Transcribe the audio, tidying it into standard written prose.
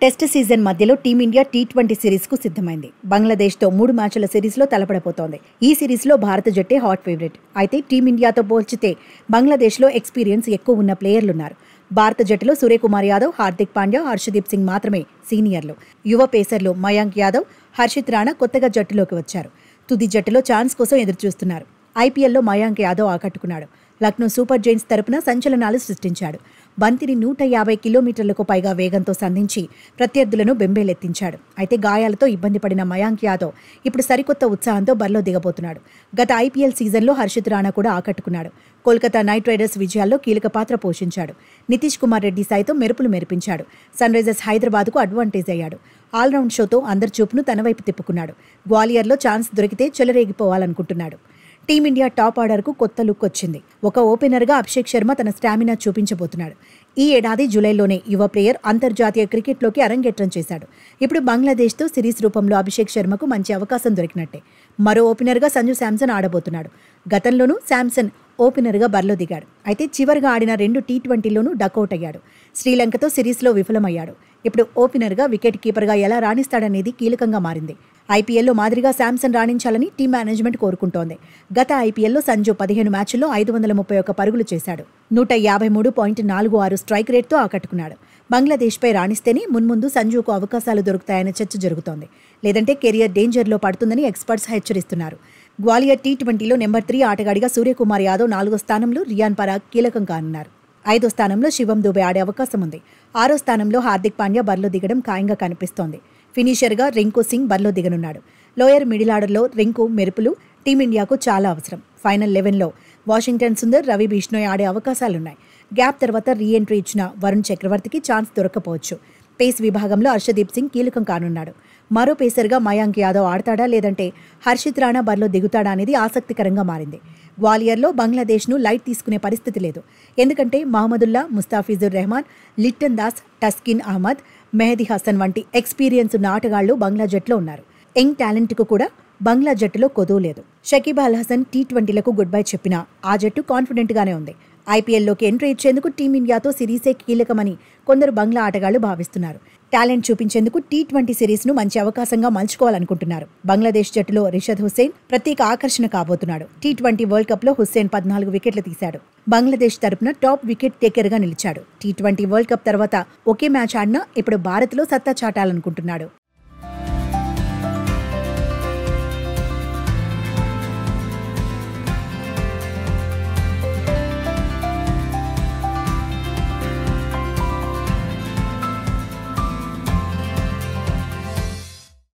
Test season మధ్యలో team India T20 సిరీస్కు సిద్ధమైంది. బంగ్లాదేశ్తో 3 మ్యాచ్ల సిరీస్లో తలపడబోతోంది. ఈ సిరీస్లో భారత జట్టే హాట్ ఫేవరెట్. అయితే టీమిండియాతో పోల్చితే బంగ్లాదేశ్లో ఎక్స్పీరియన్స్ ఎక్కువ ఉన్న ప్లేయర్లున్నారు. భారత జట్టులో సూర్యకుమార్ యాదవ్, హార్దిక్ పాండ్యా, హర్షదీప్ సింగ్ మాత్రమే సీనియర్లు. యువ పేసర్లు మయాంక్ యాదవ్, హర్షిత్ రాణా కొత్తగా జట్టులోకి వచ్చారు. తుది జట్టులో ఛాన్స్ కోసం ఎదురుచూస్తున్నారు. ఐపీఎల్లో మయాంక్ యాదవ్ ఆకట్టుకున్నాడు. లక్నో సూపర్ జైంట్స్ తరపున సంచలనాలు సృష్టించాడు. బంతిని 150 కిలోమీటర్లకు పైగా వేగంతో సంధించి ప్రత్యర్థులను బెంబేలెత్తించాడు. అయితే గాయాలతో ఇబ్బంది పడిన మయాంక్ యాదవ్ ఇప్పుడు సరికొత్త ఉత్సాహంతో బరిలో దిగబోతున్నాడు. గత ఐపీఎల్ సీజన్లో హర్షిత్ రాణా కూడా ఆకట్టుకున్నాడు. కోల్కతా నైట్ రైడర్స్ విజయాల్లో కీలక పాత్ర పోషించాడు. నితీష్ కుమార్ రెడ్డి సైతం మెరుపులు మెరిపించాడు. సన్ రైజర్స్ హైదరాబాద్కు అడ్వాంటేజ్ అయ్యాడు. ఆల్రౌండ్ షోతో అందరి చూపును తన వైపు తిప్పుకున్నాడు. గ్వాలియర్లో ఛాన్స్ దొరికితే చెలరేగిపోవాలనుకుంటున్నాడు. టీమిండియా టాప్ ఆర్డర్కు కొత్త లుక్ వచ్చింది. ఒక ఓపెనర్గా అభిషేక్ శర్మ తన స్టామినా చూపించబోతున్నాడు. ఈ ఏడాది జూలైలోనే యువ ప్లేయర్ అంతర్జాతీయ క్రికెట్లోకి అరంగేట్రం చేశాడు. ఇప్పుడు బంగ్లాదేశ్తో సిరీస్ రూపంలో అభిషేక్ శర్మకు మంచి అవకాశం దొరికినట్టే. మరో ఓపెనర్గా సంజు శాంసన్ ఆడబోతున్నాడు. గతంలోనూ శాంసన్ ఓపెనర్గా బరిలో దిగాడు. అయితే చివరిగా ఆడిన 2 టీ20లోనూ డకౌట్ అయ్యాడు. శ్రీలంకతో సిరీస్లో విఫలమయ్యాడు. ఇప్పుడు ఓపెనర్గా వికెట్ కీపర్గా ఎలా రాణిస్తాడనేది కీలకంగా మారింది. ఐపీఎల్లో మాదిరిగా శాంసన్ రాణించాలని టీం మేనేజ్మెంట్ కోరుకుంటోంది. గత ఐపీఎల్లో సంజు 15 మ్యాచ్ల్లో 531 పరుగులు చేశాడు. 153.46 స్ట్రైక్ రేట్తో ఆకట్టుకున్నాడు. బంగ్లాదేశ్పై రాణిస్తేనే మున్ముందు సంజుకు అవకాశాలు దొరుకుతాయనే చర్చ జరుగుతోంది. లేదంటే కెరియర్ డేంజర్లో పడుతుందని ఎక్స్పర్ట్స్ హెచ్చరిస్తున్నారు. గ్వాలియర్ టీ20లో నెంబర్ 3 ఆటగాడిగా సూర్యకుమార్ యాదవ్ 4వ స్థానంలో, రియాన్ పరాగ్ కీలకం కానున్నారు. 5వ స్థానంలో శివం దుబే ఆడే అవకాశం ఉంది. 6వ స్థానంలో హార్దిక్ పాండ్యా బరిలో దిగడం ఖాయంగా కనిపిస్తోంది. ఫినిషర్గా రింకు సింగ్ బరిలో దిగనున్నాడు. లోయర్ మిడిల్ ఆర్డర్లో రింకు మెరుపులు టీమిండియాకు చాలా అవసరం. ఫైనల్ 11లో వాషింగ్టన్ సుందర్, రవి బిష్ణోయ్ ఆడే అవకాశాలున్నాయి. గ్యాప్ తర్వాత రీ ఎంట్రీ ఇచ్చిన వరుణ్ చక్రవర్తికి ఛాన్స్ దొరకపోవచ్చు. పేస్ విభాగంలో హర్షదీప్ సింగ్ కీలకం కానున్నాడు. మరో పేసర్గా మయాంక్ యాదవ్ ఆడతాడా లేదంటే హర్షిత్ రాణా బరిలో దిగుతాడా అనేది ఆసక్తికరంగా మారింది. గ్వాలియర్లో బంగ్లాదేశ్ను లైట్ తీసుకునే పరిస్థితి లేదు. ఎందుకంటే మహమ్మదుల్లా, ముస్తాఫిజుర్ రెహమాన్, లిట్టన్ దాస్, టస్కిన్ అహ్మద్, మెహదీ హసన్ వంటి ఎక్స్పీరియన్స్ ఉన్న ఆటగాళ్లు బంగ్లా జట్టులో ఉన్నారు. యంగ్ టాలెంట్కు కూడా బంగ్లా జట్టులో కొదువు లేదు. షకీబ్ అల్ హసన్ టీ20లకు గుడ్ బై చెప్పినా ఆ జట్టు కాన్ఫిడెంట్గానే ఉంది. ఐపీఎల్లోకి ఎంట్రీ ఇచ్చేందుకు టీమిండియాతో సిరీసే కీలకమని కొందరు బంగ్లా ఆటగాళ్లు భావిస్తున్నారు. టాలెంట్ చూపించేందుకు టీ20 సిరీస్ను మంచి అవకాశంగా మలుచుకోవాలనుకుంటున్నారు. బంగ్లాదేశ్ జట్టులో రిషద్ హుస్సేన్ ప్రత్యేక ఆకర్షణ కాబోతున్నాడు. టీ20 వరల్డ్ కప్లో హుస్సేన్ 14 వికెట్లు తీశాడు. బంగ్లాదేశ్ తరపున టాప్ వికెట్ టేకర్గా నిలిచాడు. టీ20 వరల్డ్ కప్ తర్వాత ఒకే మ్యాచ్ ఆడినా ఇప్పుడు భారత్లో సత్తా చాటాలనుకుంటున్నాడు.